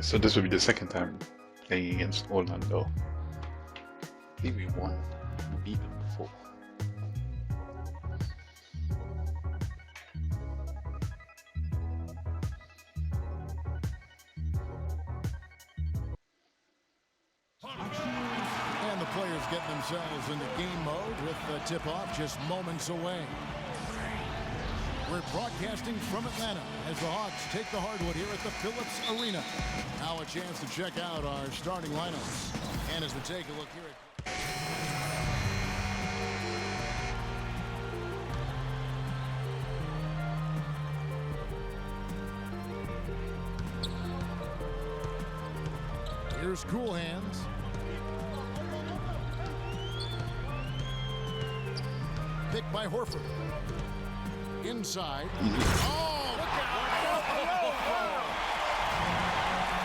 So this will be the second time playing against Orlando. I think we won and beat them before. And the players getting themselves into game mode with the tip-off just moments away. We're broadcasting from Atlanta as the Hawks take the hardwood here at the Phillips Arena. Now a chance to check out our starting lineups. And as we take a look here at... Here's Cool Hands. Picked by Horford. Inside. Oh, look out.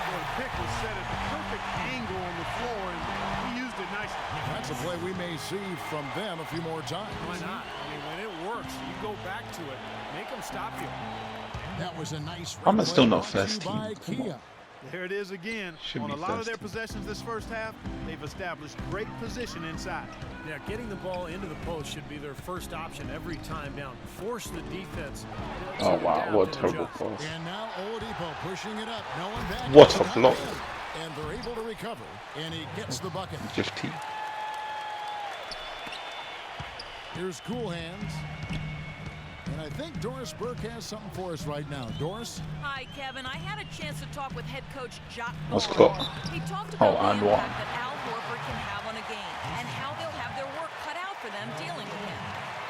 The pick was set at the perfect angle on the floor, and he used it nicely. That's a play we may see from them a few more times. Why not? I mean, when it works, you go back to it. Make them stop you. That was a nice I'm still not replay first by team. Kia. There it is again. Should On be a lot of first their team. possessions this first half, they've established great position inside. Yeah, getting the ball into the post should be their first option every time down. Force the defense. Oh wow, adapt what a and terrible adjust. pass. And now Oladipo pushing it up. No one back. What a Not block. in. And they're able to recover. And he gets the bucket. 15. Here's Cool Hands. And I think Doris Burke has something for us right now. Doris? Hi, Kevin. I had a chance to talk with head coach Jacques Let's Vaughn. go. He talked Oh, about and the what? impact that Al Horford can have on a game and how they'll have their work cut out for them dealing with him.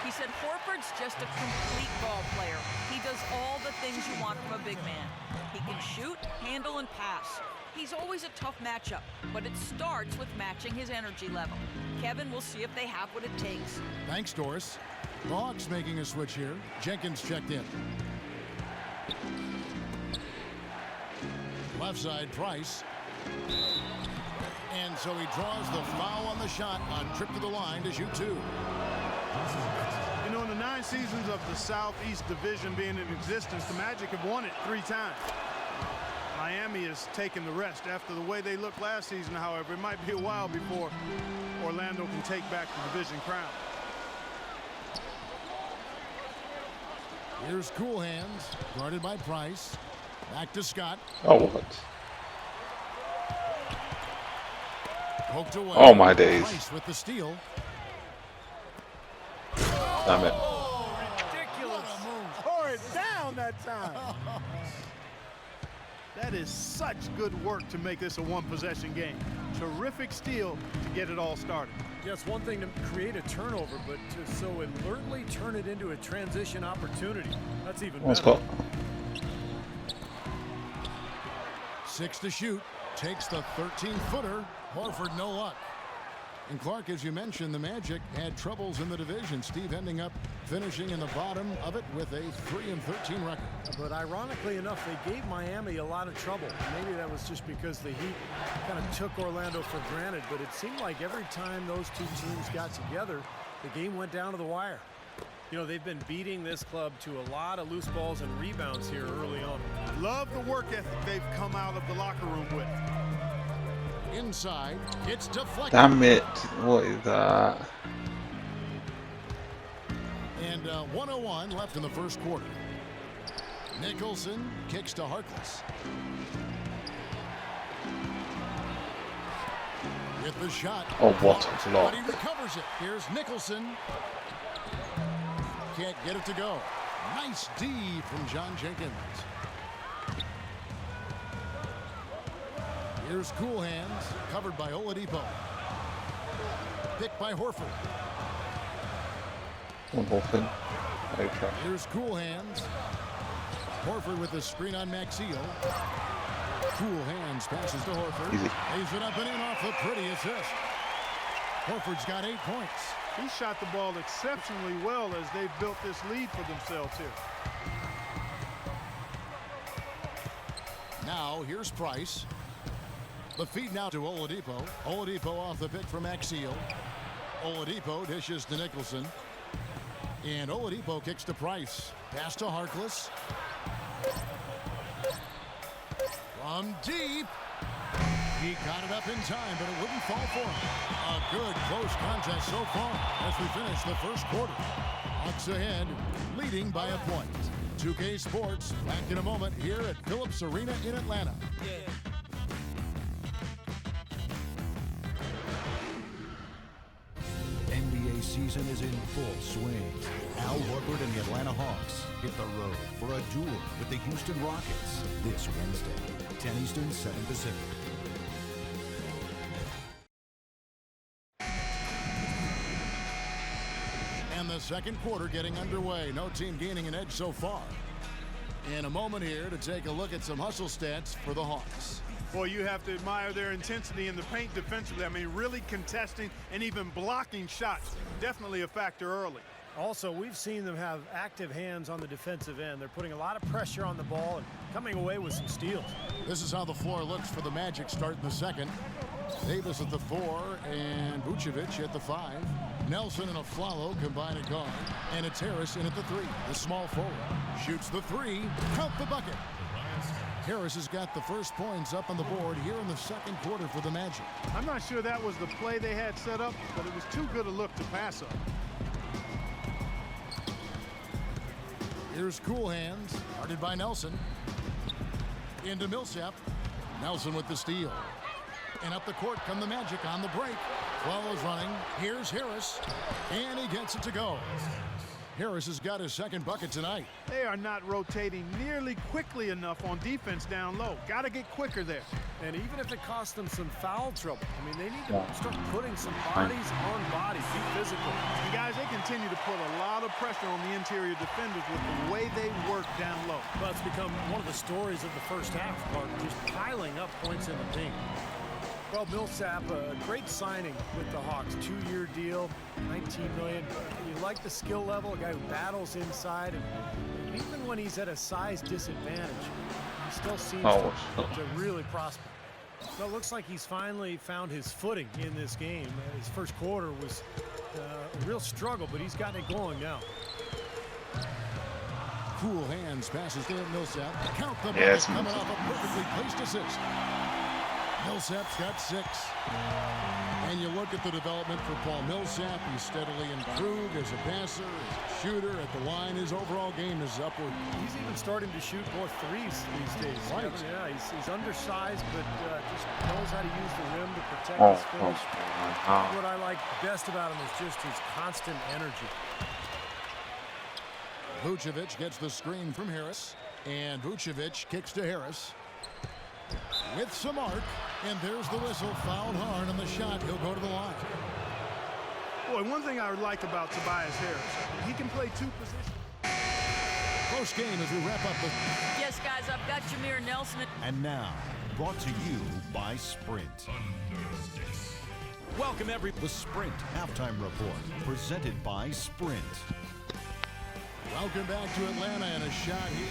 He said Horford's just a complete ball player. He does all the things you want from a big man. He can shoot, handle, and pass. He's always a tough matchup, but it starts with matching his energy level. Kevin, we'll see if they have what it takes. Thanks, Doris. The Hawks making a switch here. Jenkins checked in. Left side, Price. And so he draws the foul on the shot on trip to the line to shoot two. You know, in the 9 seasons of the Southeast Division being in existence, the Magic have won it 3 times. Miami has taken the rest. After the way they looked last season, however, it might be a while before Orlando can take back the division crown. Here's Cool Hands, guarded by Price. Back to Scott. Oh what? Poked away. Oh my days. Price with the steal. Damn it. Ridiculous. Tore it down that time. That is such good work to make this a one-possession game. Terrific steal to get it all started. Yeah, it's one thing to create a turnover, but to so alertly turn it into a transition opportunity, that's even Let's better. go. 6 to shoot. Takes the 13-footer. Horford, no luck. And Clark, as you mentioned, the Magic had troubles in the division. Steve ending up finishing in the bottom of it with a 3-13 record. But ironically enough, they gave Miami a lot of trouble. Maybe that was just because the Heat kind of took Orlando for granted, but it seemed like every time those two teams got together, the game went down to the wire. You know, they've been beating this club to a lot of loose balls and rebounds here early on. Love the work ethic they've come out of the locker room with. Inside, it's deflected. Damn it. What is that? And 1:01 left in the first quarter. Nicholson kicks to Harkless. With the shot. Oh, what a block. But he recovers it. Here's Nicholson. Can't get it to go. Nice D from John Jenkins. Here's Cool Hands, covered by Oladipo. Picked by Horford. One Horford. Okay. Here's Cool Hands. Horford with the screen on Maxio. Cool Hands passes to Horford. Easy. Lays it up and in off the pretty assist. Horford's got 8 points. He shot the ball exceptionally well as they've built this lead for themselves here. Now here's Price. The feed now to Oladipo. Oladipo off the pick from Maxio. Oladipo dishes to Nicholson. And Oladipo kicks to Price. Pass to Harkless. From deep. He got it up in time, but it wouldn't fall for him. A good close contest so far as we finish the first quarter. Hawks ahead, leading by a point. 2K Sports back in a moment here at Phillips Arena in Atlanta. NBA season is in full swing. Al Horford and the Atlanta Hawks hit the road for a duel with the Houston Rockets this Wednesday, 10 Eastern, 7 Pacific. And the second quarter getting underway. No team gaining an edge so far. In a moment here to take a look at some hustle stats for the Hawks. Boy, you have to admire their intensity in the paint defensively. I mean, really contesting and even blocking shots. Definitely a factor early. Also, we've seen them have active hands on the defensive end. They're putting a lot of pressure on the ball and coming away with some steals. This is how the floor looks for the Magic starting the second. Davis at the 4 and Vucevic at the 5. Nelson and Aflalo combine at guard. And it's Harris in at the 3, the small forward. Shoots the 3, count the bucket. Harris has got the first points up on the board here in the second quarter for the Magic. I'm not sure that was the play they had set up, but it was too good a look to pass up. Here's Cool Hands, guarded by Nelson. Into Millsap. Nelson with the steal. And up the court come the Magic on the break. Follows running. Here's Harris. And he gets it to go. Harris has got his second bucket tonight. They are not rotating nearly quickly enough on defense down low. Got to get quicker there. And even if it costs them some foul trouble, I mean, they need to start putting some bodies on bodies, be physical. And guys, they continue to put a lot of pressure on the interior defenders with the way they work down low. Well, it's become one of the stories of the first half, Martin, just piling up points in the paint. Well, Millsap, a great signing with the Hawks. 2-year deal, $19 million. You like the skill level, a guy who battles inside, and even when he's at a size disadvantage, he still seems to really prosper. So it looks like he's finally found his footing in this game. His first quarter was a real struggle, but he's gotten it going now. Cool Hands passes to Millsap. Count the bucket coming off a perfectly placed assist. Millsap's got 6. And you look at the development for Paul Millsap. He's steadily improved as a passer, as a shooter. At the line, his overall game is upward. He's even starting to shoot more threes these days. Right. Yeah, he's undersized, but just knows how to use the rim to protect his finish. What I like best about him is just his constant energy. Vucevic gets the screen from Harris. And Vucevic kicks to Harris. With some arc, and there's the whistle. Fouled hard on the shot. He'll go to the line. Boy, one thing I like about Tobias Harris, he can play 2 positions. Close game as we wrap up the... Yes, guys, I've got Jameer Nelson. And now, brought to you by Sprint. Welcome the Sprint Halftime Report, presented by Sprint. Welcome back to Atlanta, and a shot here.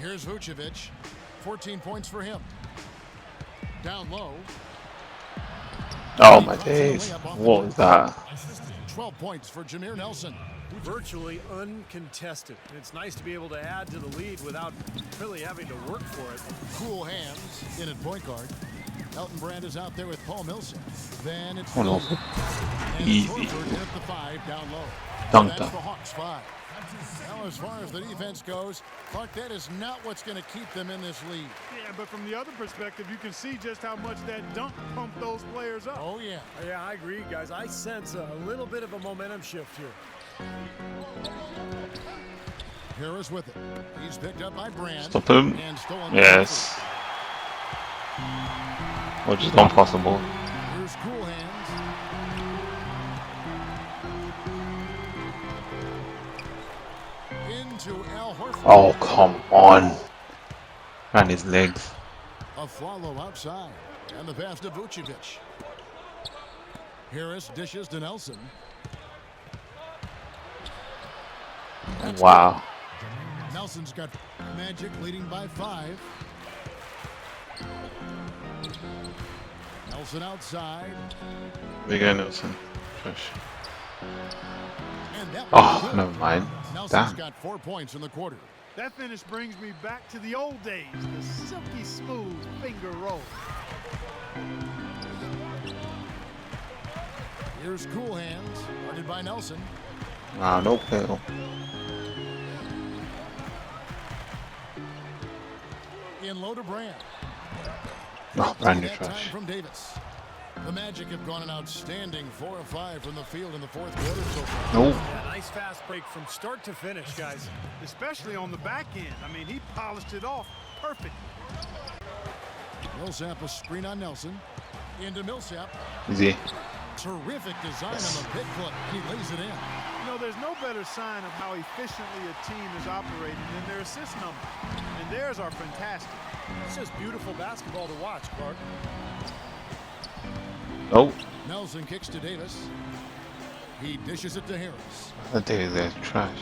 Here's Vucevic. 14 points for him. Down low. Oh my days. What was that? 12 points for Jameer Nelson. Virtually uncontested. It's nice to be able to add to the lead without really having to work for it. Cool Hands in at point guard. Elton Brand is out there with Paul Millsap. Then it's Oh no. and Easy. Horford in at the 5 down low. Dunked That's up. the Hawks 5. Now, as far as the defense goes, Clark, that is not what's going to keep them in this lead. Yeah, but from the other perspective, you can see just how much that dunk pumped those players up. Oh, yeah. Yeah, I agree, guys. I sense a little bit of a momentum shift here. Harris with it. He's picked up by Brand. Stop him. And stolen. Yes. Which is impossible. Here's Cool Hands. Into Al Horford. Oh, come on. And his legs. Aflalo outside. And the pass to Vucevic. Harris dishes to Nelson. Wow. Nelson's got Magic leading by 5. Nelson outside. Big guy Nelson. Trash. And that Oh, was good. never mind. Nelson's Damn. got 4 points in the quarter. That finish brings me back to the old days, the silky smooth finger roll. Here's Cool Hands, guarded by Nelson. Ah, no fail. In low to Brand. Oh, brand new That time trash. from Davis. The Magic have gone an outstanding 4 of 5 from the field in the fourth quarter so far. No. Yeah, nice fast break from start to finish, guys. Especially on the back end. I mean, he polished it off perfect. Millsap a screen on Nelson. Into Millsap. Easy. Terrific design on the pick foot. He lays it in. You know, there's no better sign of how efficiently a team is operating than their assist numbers. And theirs are fantastic. It's just beautiful basketball to watch, Clark. Oh, Nelson kicks to Davis. He dishes it to Harris. that day is trash.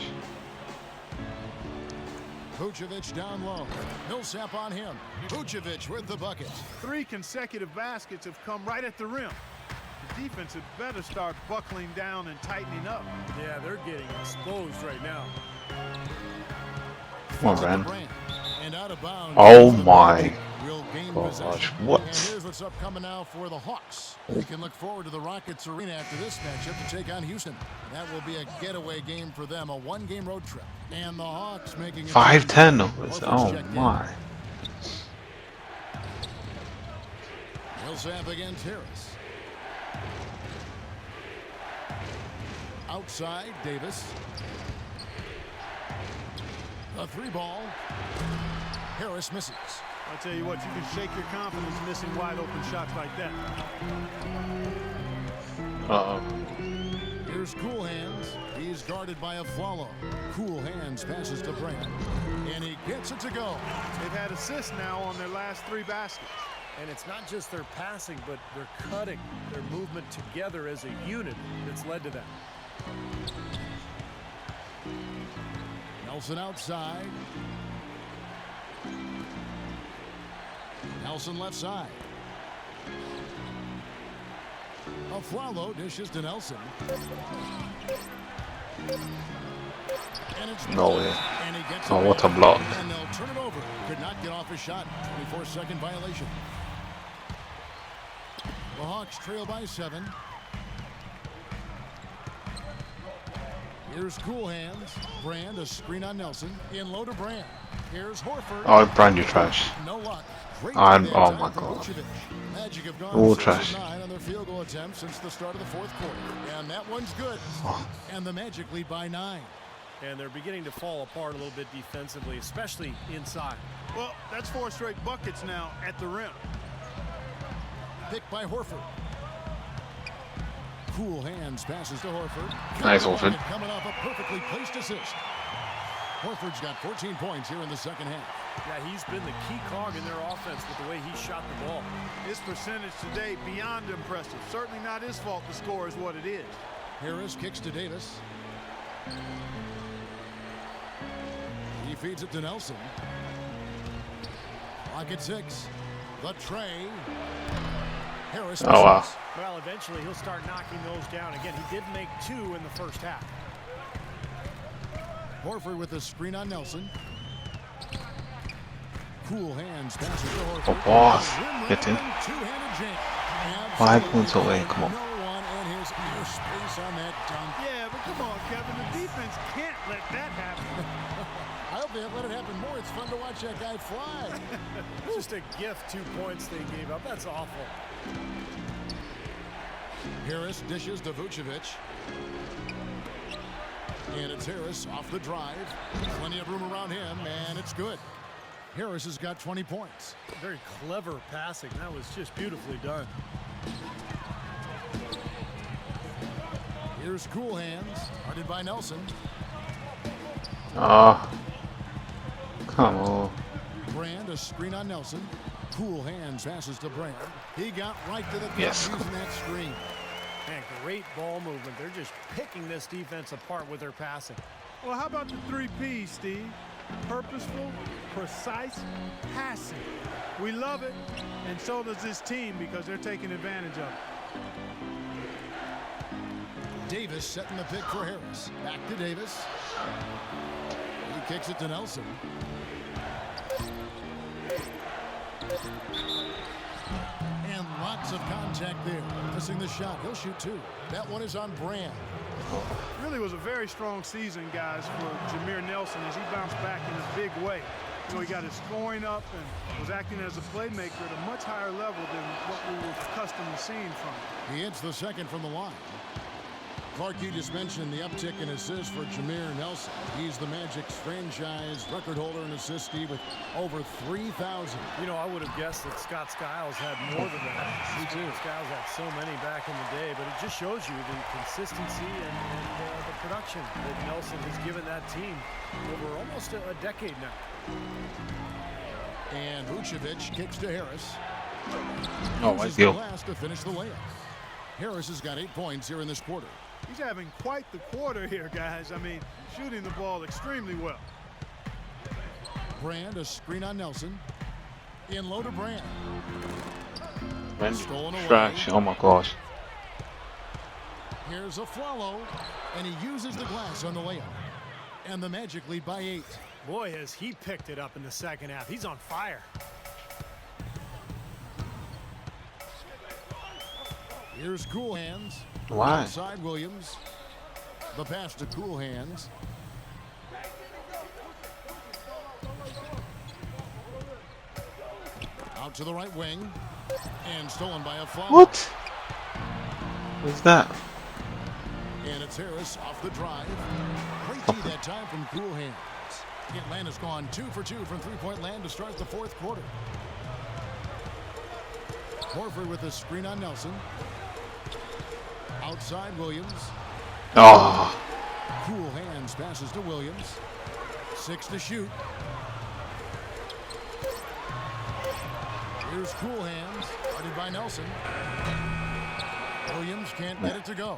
Vucevic down low. Millsap on him. Vucevic with the bucket. 3 consecutive baskets have come right at the rim. The defense had better start buckling down and tightening up. Yeah, they're getting exposed right now. Come on, Feeds it to Brand. Brand. And out of bounds. Oh my Real game gosh, possession. what? And here's what's upcoming now for the Hawks. We can look forward to the Rockets Arena after this matchup to take on Houston. That will be a getaway game for them, a 1-game road trip. And the Hawks making it 5'10". Horford's Oh checked in. my. Millsap against Harris. Outside, Davis. A 3-ball. Harris misses. I tell you what, you can shake your confidence missing wide open shots like that. Uh-oh. Here's Cool Hands. He's guarded by a follow. Cool Hands passes to Brand. And he gets it to go. They've had assists now on their last 3 baskets. And it's not just their passing, but their cutting, their movement together as a unit that's led to that. Nelson outside. Nelson left side. Aflalo dishes to Nelson. And it's No way. And he gets Oh, it what a back. block. And they'll turn it over. Could not get off his shot. 24-second violation. The Hawks trail by 7. Here's Cool Hands. Brand, a screen on Nelson. In low to Brand. Here's Horford. Oh, Brand new trash. No luck. Great I'm- defense oh out my from God. Vucevic. Magic have gone All 6 trash. of 9 on their field goal attempts since the start of the fourth quarter. And that one's good. Oh. And the Magic lead by 9. And they're beginning to fall apart a little bit defensively, especially inside. Well, that's 4 straight buckets now at the rim. Picked by Horford. Cool Hands passes to Horford. Nice, Horford. Coming off a perfectly placed assist. Horford's got 14 points here in the second half. Yeah, he's been the key cog in their offense with the way he shot the ball. His percentage today beyond impressive. Certainly not his fault the score is what it is. Harris kicks to Davis. He feeds it to Nelson. Clock at 6. The tray. Harris. Oh, wow. misses. Well, eventually he'll start knocking those down. Again, he did make 2 in the first half. Horford with a screen on Nelson. Cool Hands passes to Oh, Horford. boss. Rim Get in. running, two-handed jam. 5 Absolutely points away. Come on. no one and his ear space on that dunk. Yeah, but come on, Kevin. The defense can't let that happen. I hope they let it happen more. It's fun to watch that guy fly. Just a gift, 2 points they gave up. That's awful. Harris dishes to Vucevic. And it's Harris off the drive. Plenty of room around him, and it's good. Harris has got 20 points. Very clever passing. That was just beautifully done. Here's Cool Hands, guarded by Nelson. Ah. Come on. Brand, a screen on Nelson. Cool Hands passes to Brand. He got right to the cup Yes. using that screen. Man, great ball movement. They're just picking this defense apart with their passing. Well, how about the 3 Ps, Steve? purposeful, precise passing. We love it, and so does this team because they're taking advantage of it. Davis setting the pick for Harris. Back to Davis. He kicks it to Nelson. And lots of contact there. Missing the shot. He'll shoot two. That one is on Brand. Really was a very strong season, guys, for Jameer Nelson as he bounced back in a big way. You know, he got his scoring up and was acting as a playmaker at a much higher level than what we were accustomed to seeing from him. He hits the second from the line. Clark, you just mentioned the uptick in assists for Jameer Nelson. He's the Magic's franchise record holder and assistee with over 3,000. You know, I would have guessed that Scott Skiles had more than that. Me too. Skiles had so many back in the day, but it just shows you the consistency and the production that Nelson has given that team over almost a decade now. And Vucevic kicks to Harris. Oh, Uses the glass to finish the layup. Harris has got 8 points here in this quarter. He's having quite the quarter here, guys. I mean, shooting the ball extremely well. Brand, a screen on Nelson. In low to Brand. Stolen trash. Oh my gosh. Here's a follow, and he uses the glass on the layup. And the Magic lead by 8. Boy, has he picked it up in the second half. He's on fire. Here's Cool Hands. Why? Outside Williams. The pass to Cool Hands. Out to the right wing. And stolen by a foul. What? What's that? And it's Harris off the drive. Great D that time from Cool Hands. Atlanta's gone 2 for 2 from three-point land to start the fourth quarter. Horford with a screen on Nelson. Outside Williams. Oh. Cool Hands passes to Williams. 6 to shoot. Here's Cool Hands, guarded by Nelson. Williams can't get it to go.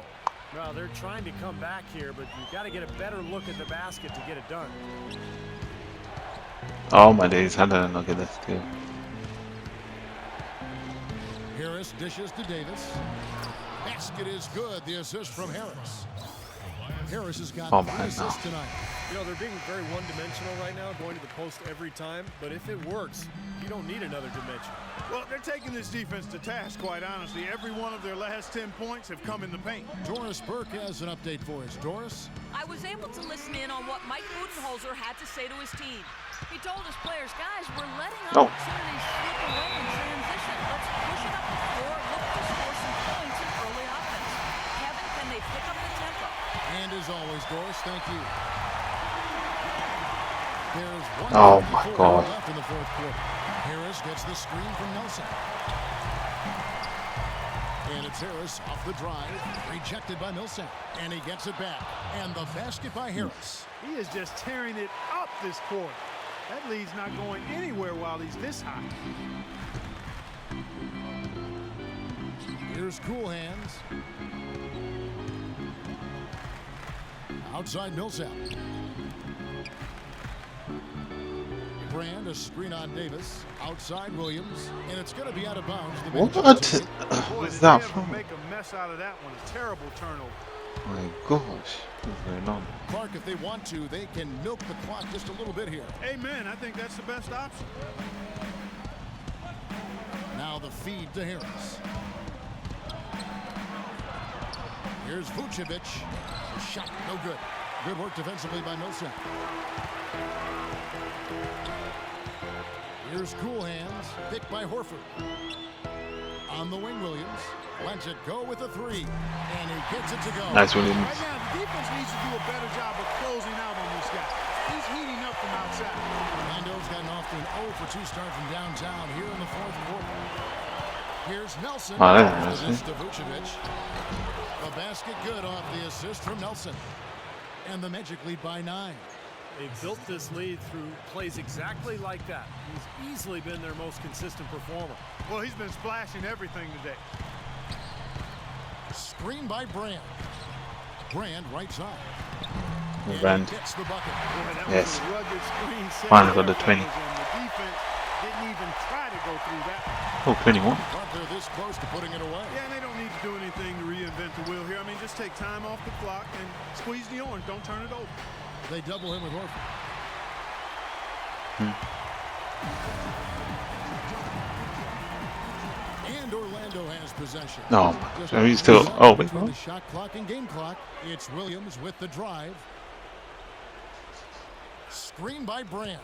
Well, they're trying to come back here, but you've got to get a better look at the basket to get it done. Oh my days, how did I not get this too? Harris dishes to Davis. Basket is good. The assist from Harris. Harris has got 3 assists tonight. You know, they're being very one-dimensional right now, going to the post every time. But if it works, you don't need another dimension. Well, they're taking this defense to task, quite honestly. Every one of their last 10 points have come in the paint. Doris Burke has an update for us. Doris? I was able to listen in on what Mike Budenholzer had to say to his team. He told his players, guys, we're letting opportunities slip away in transition. Let's push it up the floor, look to score some points in early offense. Kevin, can they pick up the tempo? And as always, Doris, thank you. There's 1 left in the fourth quarter. Harris gets the screen from Nelson. And it's Harris off the drive, rejected by Millsap. And he gets it back. And the basket by Harris. He is just tearing it up this quarter. That lead's not going anywhere while he's this high. Here's Cool Hands. Outside Millsap. Brand, a screen on Davis. Outside Williams. And it's going to be out of bounds. What was that from? Make a mess out of that one. A terrible turnover. My gosh, what's going on? Clark, if they want to, they can milk the clock just a little bit here. Amen. I think that's the best option. Now the feed to Harris. Here's Vucevic. Shot, no good. Good work defensively by Millsap. Here's Cool Hands, picked by Horford. On the wing, Williams lets it go with a 3, and he gets it to go. Nice, Williams. Right now, the defense needs to do a better job of closing out on this guy. He's heating up from outside. Orlando's gotten off to an 0 for 2 start from downtown here in the fourth quarter. Here's Nelson. Assist to Vucevic. The basket good off the assist from Nelson. And the Magic lead by 9. They built this lead through plays exactly like that. He's easily been their most consistent performer. Well, he's been splashing everything today. Screen by Brand. Brand right side. Rand. Gets the bucket. Boy, that Yes. was a rugged screen set Finally got there, the 20. fellas, and the defense didn't even try to go through that. Oh, 21. But they're this close to putting it away. Yeah, and they don't need to do anything to reinvent the wheel here. I mean, just take time off the clock and squeeze the orange. Don't turn it over. They double him with Horford. And Orlando has possession. No, Just so he's still. Oh, wait. between What? the shot clock and game clock. It's Williams with the drive. Screen by Brand.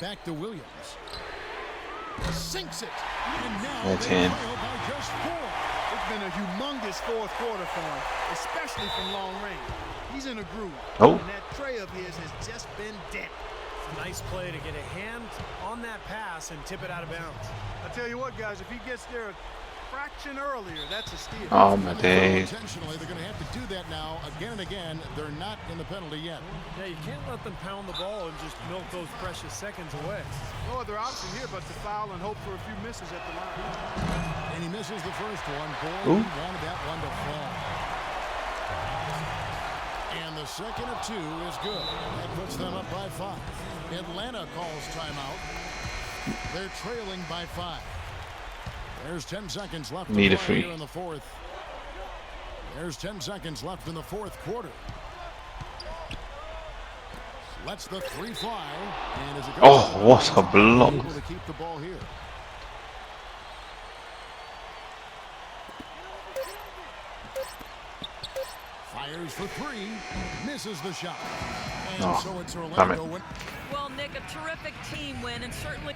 Back to Williams. Sinks it. And now That's they in. trail by just 4. It's been a humongous fourth quarter for him, especially from long range. He's in a groove. Oh. And that tray of his has just been dead. It's a nice play to get a hand on that pass and tip it out of bounds. I tell you what, guys, if he gets there a fraction earlier, that's a steal. Oh my days. Intentionally, they're going to have to do that now again and again. They're not in the penalty yet. Yeah, you can't let them pound the ball and just milk those precious seconds away. No other option here but to foul and hope for a few misses at the line. And he misses the first one. Ooh. Boy, he wanted that one to fall. And the second of 2 is good. That puts them up by 5. Atlanta calls timeout. They're trailing by 5. There's 10 seconds left Need a to play free. here in the fourth. There's 10 seconds left in the fourth quarter. Lets the 3 fly. And as it goes Oh, what a block. able to keep the ball here. Fires for 3, misses the shot. And Oh, so it's damn Orlando it. win. Well, Nick, a terrific team win, and certainly.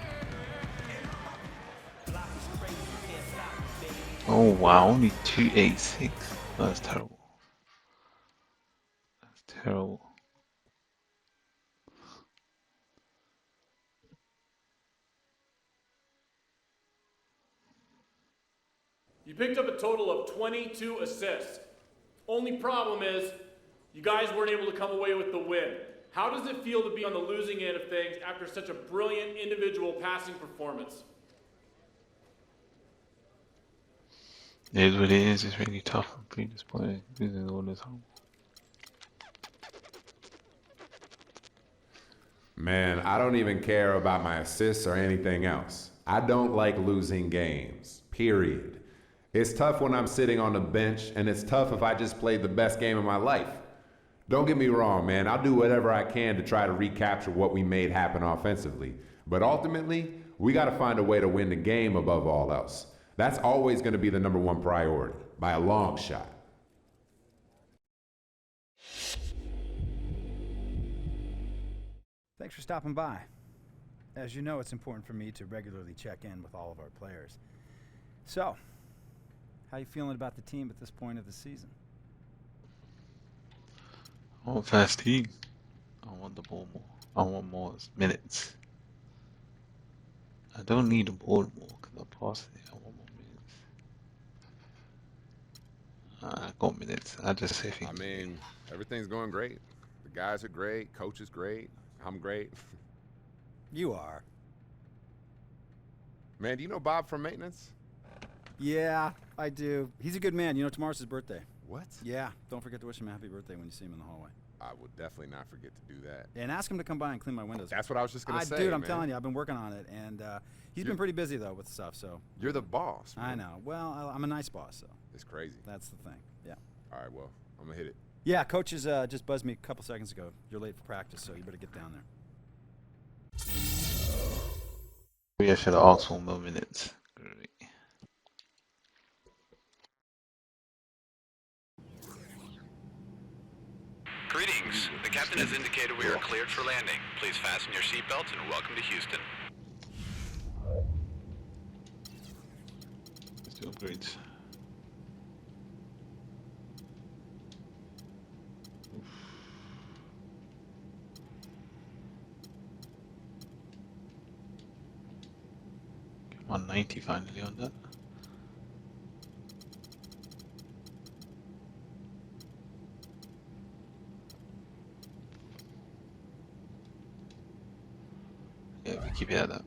Oh wow, only 286. That's terrible. That's terrible. You picked up a total of 22 assists. Only problem is, you guys weren't able to come away with the win. How does it feel to be on the losing end of things after such a brilliant individual passing performance? It is what it is. It's really tough for previous players losing all the time. Man, I don't even care about my assists or anything else. I don't like losing games, period. It's tough when I'm sitting on the bench, and it's tough if I just played the best game of my life. Don't get me wrong, man. I'll do whatever I can to try to recapture what we made happen offensively. But ultimately, we got to find a way to win the game above all else. That's always going to be the number one priority, by a long shot. Thanks for stopping by. As you know, it's important for me to regularly check in with all of our players. So, how you feeling about the team at this point of the season? I want fast team. I want the ball more. I want more minutes. I don't need the ball more because I pass it. I want more minutes. I got minutes. I just say I mean, everything's going great. The guys are great. Coach is great. I'm great. You are. Man, do you know Bob from maintenance? Yeah, I do. He's a good man. You know, tomorrow's his birthday. What? Yeah, don't forget to wish him a happy birthday when you see him in the hallway. I will definitely not forget to do that. And ask him to come by and clean my windows. That's what I was just going to say, Dude, I'm man. telling you, I've been working on it, and he's been pretty busy, though, with stuff, so. You're the boss, man. I know. Well, I'm a nice boss, so. It's crazy. That's the thing, yeah. All right, well, I'm going to hit it. Yeah, coach has just buzzed me a couple seconds ago. You're late for practice, so you better get down there. I should have asked for more minutes. Great. Greetings. The captain has indicated we are cleared for landing. Please fasten your seatbelts and welcome to Houston. Let's do upgrades. Get 190 finally on that. Yeah, we keep it at that.